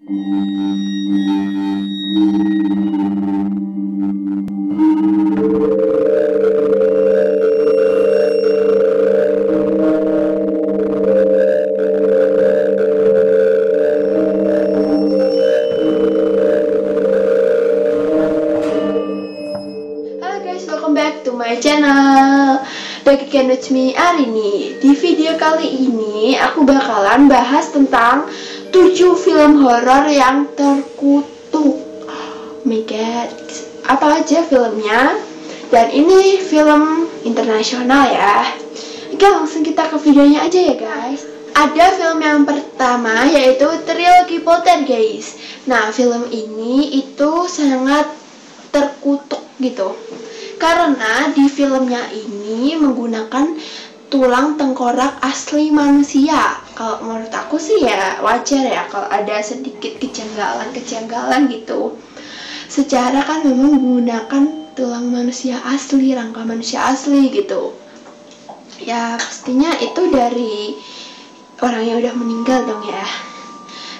Welcome back to my channel. Back again with me Arini. Di video kali ini aku bakalan bahas tentang 7 film horor yang terkutuk. Oh my god, apa aja filmnya? Dan ini film internasional ya. Oke, langsung kita ke videonya aja ya guys. Ada film yang pertama yaitu trilogi Poltergeist. Nah, film ini itu sangat terkutuk gitu. Karena di filmnya ini menggunakan tulang tengkorak asli manusia. Kalau menurut aku sih ya wajar ya kalau ada sedikit kejanggalan gitu. Secara kan memang menggunakan tulang manusia asli, rangka manusia asli gitu. Ya pastinya itu dari orang yang udah meninggal dong ya.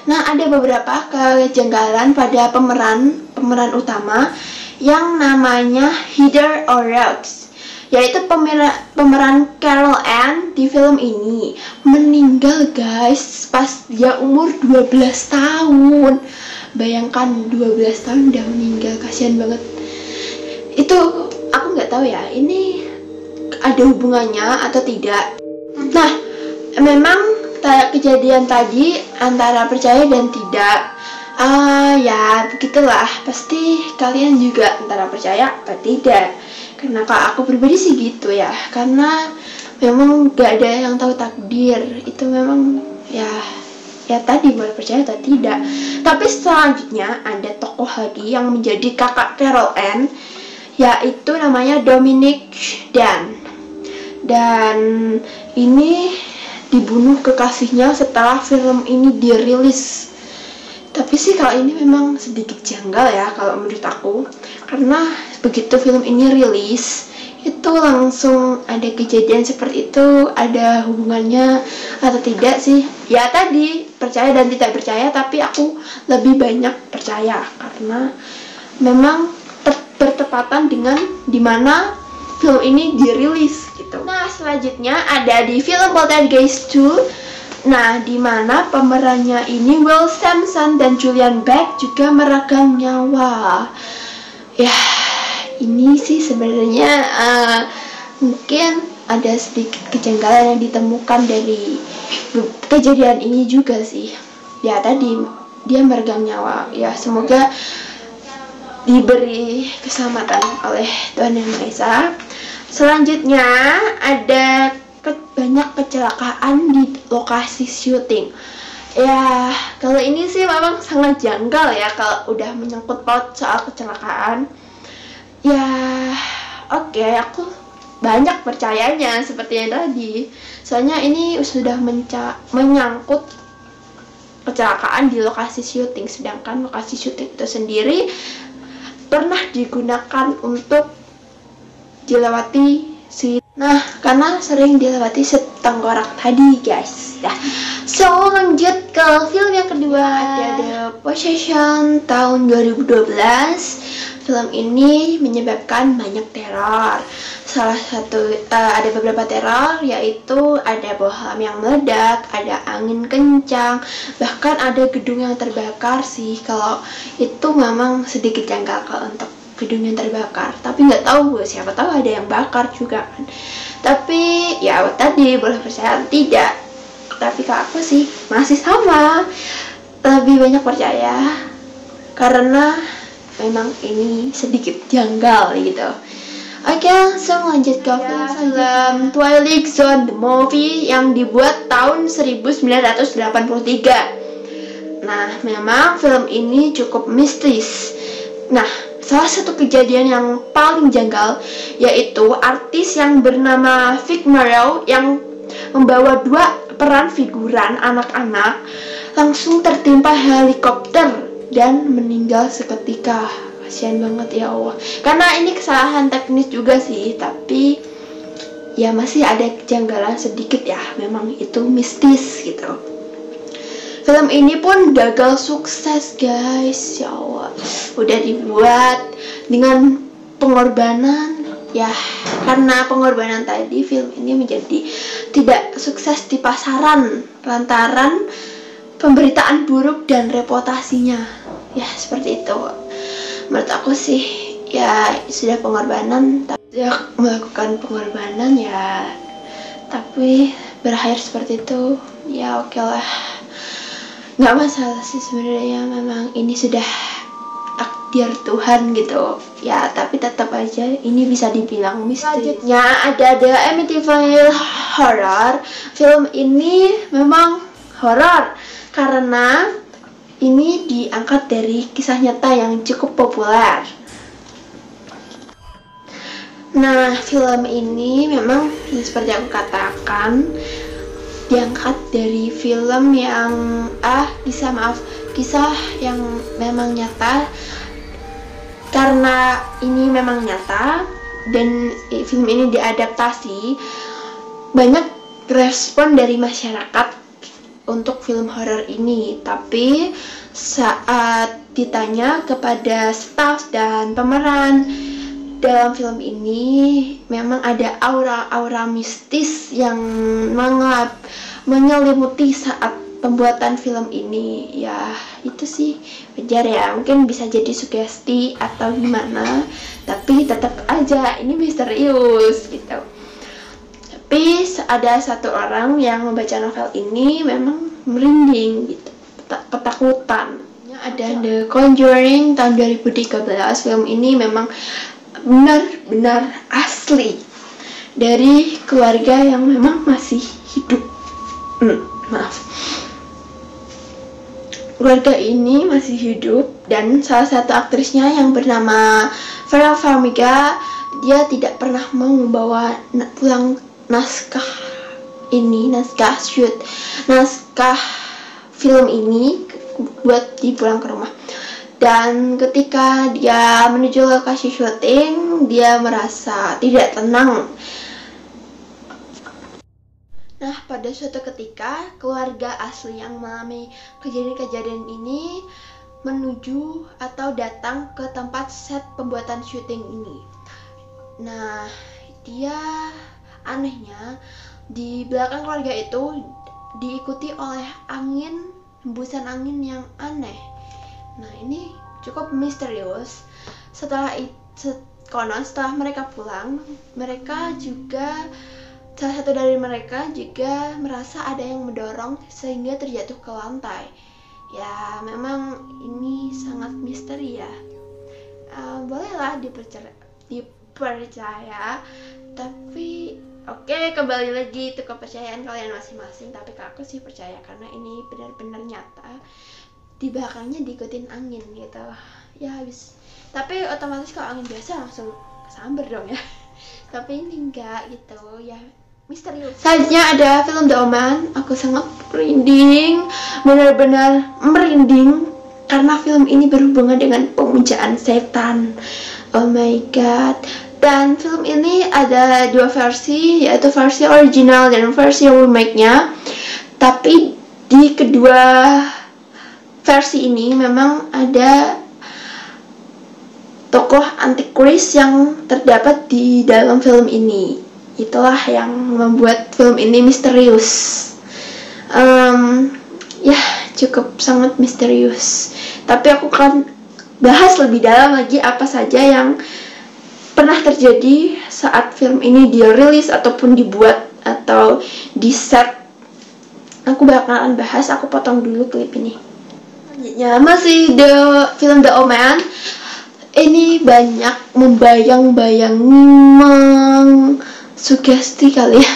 Nah, ada beberapa kejanggalan pada pemeran utama yang namanya Heather O'Rourke, yaitu pemeran Carol Ann di film ini meninggal guys pas dia umur 12 tahun. Bayangkan 12 tahun udah meninggal, kasihan banget. Itu aku nggak tahu ya ini ada hubungannya atau tidak. Nah, memang kejadian tadi antara percaya dan tidak. Ya begitulah, pasti kalian juga antara percaya atau tidak. Karena kalau aku pribadi sih gitu ya, karena memang gak ada yang tahu takdir. Itu memang ya tadi boleh percaya atau tidak. Tapi selanjutnya ada tokoh lagi yang menjadi kakak Carol Ann, yaitu namanya Dominic Dan. Dan ini dibunuh kekasihnya setelah film ini dirilis. Tapi sih kalau ini memang sedikit janggal ya kalau menurut aku, karena begitu film ini rilis itu langsung ada kejadian seperti itu. Ada hubungannya atau tidak sih? Ya tadi percaya dan tidak percaya, tapi aku lebih banyak percaya karena memang bertepatan dengan dimana film ini dirilis gitu. Nah, selanjutnya ada di film Poltergeist 2. Nah, di mana pemerannya ini Will Sampson dan Julian Beck juga meregang nyawa. Ya, ini sih sebenarnya mungkin ada sedikit kejanggalan yang ditemukan dari kejadian ini juga sih. Ya, tadi dia meregang nyawa. Ya, semoga diberi keselamatan oleh Tuhan Yang Maha Esa. Selanjutnya ada banyak kecelakaan di lokasi syuting. Ya, kalau ini sih memang sangat janggal ya kalau udah menyangkut paut soal kecelakaan. Ya, oke, aku banyak percayanya seperti yang tadi. Soalnya ini sudah menyangkut kecelakaan di lokasi syuting, sedangkan lokasi syuting itu sendiri pernah digunakan untuk dilewati Nah, karena sering dilewati tengkorak tadi guys ya. So, lanjut ke film yang kedua. Ada The Possession tahun 2012. Film ini menyebabkan banyak teror. Salah satu ada beberapa teror, yaitu ada bom yang meledak, ada angin kencang, bahkan ada gedung yang terbakar sih. Kalau itu memang sedikit janggal kalau untuk gedung yang terbakar, tapi nggak tahu, siapa tahu ada yang bakar juga kan. Tapi ya tadi boleh percaya atau tidak, tapi kalau aku sih masih sama, lebih banyak percaya karena memang ini sedikit janggal gitu. Oke, langsung lanjut ke film Twilight Zone the Movie yang dibuat tahun 1983. Nah, memang film ini cukup mistis. Nah, salah satu kejadian yang paling janggal yaitu artis yang bernama Vic Morrow yang membawa 2 peran figuran anak-anak langsung tertimpa helikopter dan meninggal seketika. Kasihan banget ya Allah. Karena ini kesalahan teknis juga sih, tapi ya masih ada kejanggalan sedikit ya. Memang itu mistis gitu. Film ini pun gagal sukses guys, ya Allah. Udah dibuat dengan pengorbanan, ya karena pengorbanan tadi film ini menjadi tidak sukses di pasaran lantaran pemberitaan buruk dan reputasinya. Ya seperti itu. Menurut aku sih ya sudah pengorbanan, sudah melakukan pengorbanan ya, tapi berakhir seperti itu ya oke lah, nggak masalah sih sebenarnya. Memang ini sudah takdir Tuhan gitu ya, tapi tetap aja ini bisa dibilang misteri. Selanjutnya ada The Amityville Horror. Film ini memang horor karena ini diangkat dari kisah nyata yang cukup populer. Nah, film ini memang seperti aku katakan diangkat dari film yang kisah yang memang nyata. Karena ini memang nyata dan film ini diadaptasi, banyak respon dari masyarakat untuk film horor ini. Tapi saat ditanya kepada staff dan pemeran dalam film ini, memang ada aura-aura mistis yang menyelimuti saat pembuatan film ini. Ya itu sih wajar ya, mungkin bisa jadi sugesti atau gimana, tapi tetap aja ini misterius gitu. Tapi ada satu orang yang membaca novel ini memang merinding gitu, ketakutan. Ada The Conjuring tahun 2013. Film ini memang benar-benar asli dari keluarga yang memang masih hidup. Keluarga ini masih hidup dan salah satu aktrisnya yang bernama Vera Farmiga, dia tidak pernah mau membawa pulang naskah film ini buat dipulang ke rumah. Dan ketika dia menuju lokasi syuting, dia merasa tidak tenang. Nah, pada suatu ketika, keluarga asli yang mengalami kejadian-kejadian ini menuju atau datang ke tempat set pembuatan syuting ini. Nah, anehnya di belakang keluarga itu diikuti oleh hembusan angin yang aneh. Nah, ini cukup misterius. Setelah mereka pulang, salah satu dari mereka juga merasa ada yang mendorong sehingga terjatuh ke lantai. Ya, memang ini sangat misteri ya. Bolehlah dipercaya, tapi oke, kembali lagi itu kepercayaan kalian masing-masing. Tapi aku sih percaya karena ini benar-benar nyata. Di belakangnya diikutin angin gitu ya, habis. Tapi otomatis kalau angin biasa langsung kesamber dong ya. Tapi ini enggak gitu ya, misterius. Selanjutnya ada film The Omen. Aku sangat merinding, benar-benar merinding karena film ini berhubungan dengan pemujaan setan. Oh my god. Dan film ini ada dua versi, yaitu versi original dan versi remake-nya. Tapi di kedua versi ini memang ada tokoh antikris yang terdapat di dalam film ini. Itulah yang membuat film ini misterius. Ya, cukup sangat misterius. Tapi aku akan bahas lebih dalam lagi apa saja yang pernah terjadi saat film ini dirilis ataupun dibuat atau di set. Aku bakalan bahas, aku potong dulu klip ini. Selanjutnya masih film The Omen. Ini banyak membayang-bayangi, sugesti kali ya.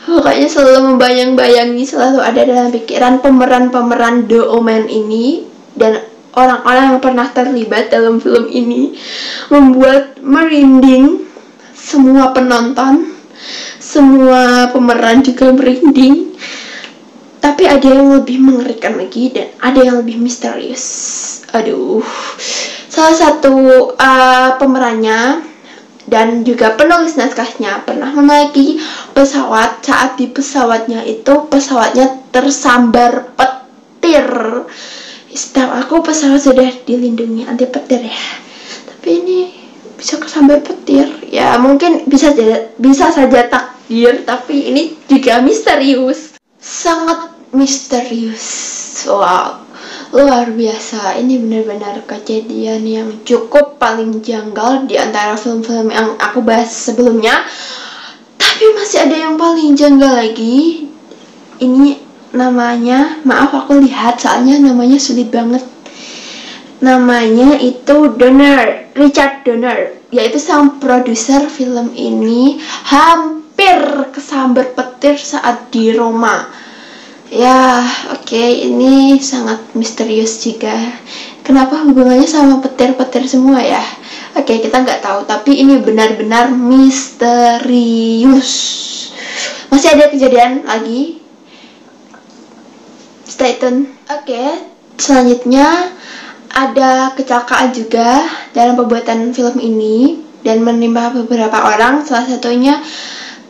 Pokoknya selalu membayang-bayangi, selalu ada dalam pikiran pemeran-pemeran The Omen ini dan orang-orang yang pernah terlibat dalam film ini, membuat merinding semua penonton, semua pemeran juga merinding. Tapi ada yang lebih mengerikan lagi dan ada yang lebih misterius. Aduh, salah satu pemerannya dan juga penulis naskahnya pernah menaiki pesawat. Saat di pesawatnya itu, pesawatnya tersambar petir petir. Setahu aku pesawat sudah dilindungi anti petir ya, tapi ini bisa kesambar petir ya, mungkin bisa saja takdir, tapi ini juga misterius, sangat misterius. Wow, luar biasa. Ini benar-benar kejadian yang cukup paling janggal di antara film-film yang aku bahas sebelumnya. Tapi masih ada yang paling janggal lagi. Ini namanya, maaf aku lihat soalnya namanya sulit banget. Namanya itu Richard Donner, yaitu sang produser film ini. Hampir kesambar petir saat di Roma. Ya, oke, ini sangat misterius juga. Kenapa hubungannya sama petir-petir semua ya? Oke, kita nggak tahu, tapi ini benar-benar misterius. Masih ada kejadian lagi. Stay tune. Oke, selanjutnya ada kecelakaan juga dalam pembuatan film ini dan menimpa beberapa orang, salah satunya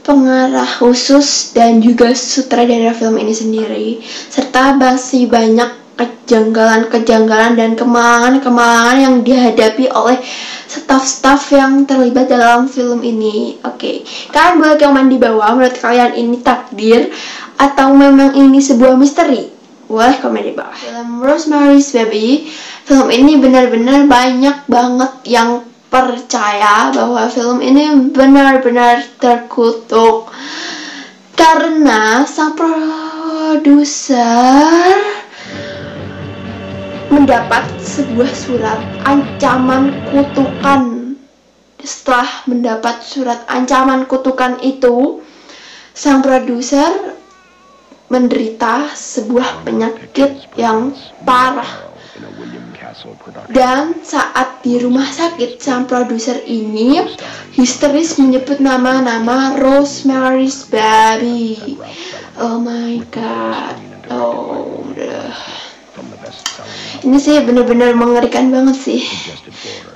pengarah khusus dan juga sutradara film ini sendiri, serta masih banyak kejanggalan-kejanggalan dan kemalangan-kemalangan yang dihadapi oleh staf-staf yang terlibat dalam film ini. Oke, kalian boleh komen di bawah, menurut kalian ini takdir atau memang ini sebuah misteri? Boleh komen di bawah. Film Rosemary's Baby, film ini benar-benar banyak banget yang percaya bahwa film ini benar-benar terkutuk karena sang produser mendapat sebuah surat ancaman kutukan. Setelah mendapat surat ancaman kutukan itu, sang produser menderita sebuah penyakit yang parah. Dan saat di rumah sakit, sang produser ini histeris menyebut nama-nama Rosemary's Baby. Oh my god. Oh, ini sih benar-benar mengerikan banget sih.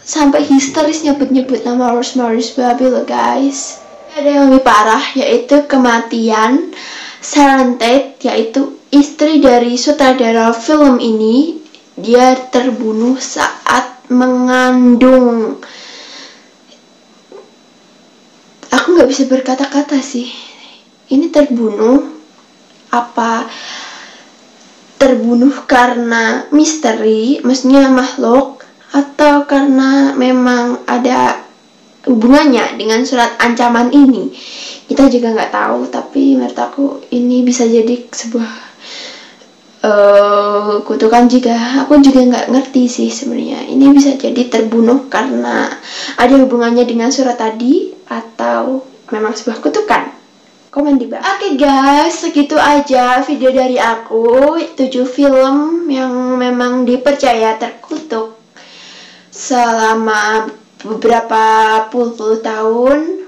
Sampai histeris nyebut-nyebut nama Rosemary's Baby loh guys. Ada yang lebih parah, yaitu kematian Sharon Tate, yaitu istri dari sutradara film ini. Dia terbunuh saat mengandung. Aku nggak bisa berkata-kata sih. Ini terbunuh apa? Terbunuh karena misteri, maksudnya makhluk, atau karena memang ada hubungannya dengan surat ancaman ini? Kita juga nggak tahu, tapi menurut aku ini bisa jadi sebuah kutukan juga. Aku juga nggak ngerti sih sebenarnya. Ini bisa jadi terbunuh karena ada hubungannya dengan surat tadi atau memang sebuah kutukan. Komen di bawah. Oke guys, segitu aja video dari aku. 7 film yang memang dipercaya terkutuk selama beberapa puluh tahun.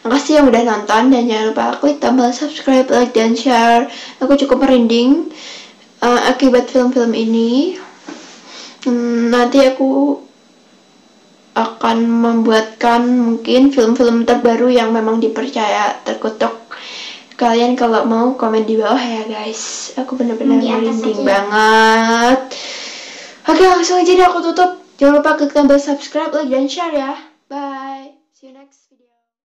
Makasih yang udah nonton, dan jangan lupa klik tombol subscribe, like, dan share. Aku cukup merinding akibat film-film ini. Nanti aku akan membuatkan mungkin film-film terbaru yang memang dipercaya terkutuk. Kalian kalau mau komen di bawah ya guys. Aku benar-benar merinding banget. Oke, langsung aja deh aku tutup. Jangan lupa klik tombol subscribe, like, dan share ya. Bye. See you next.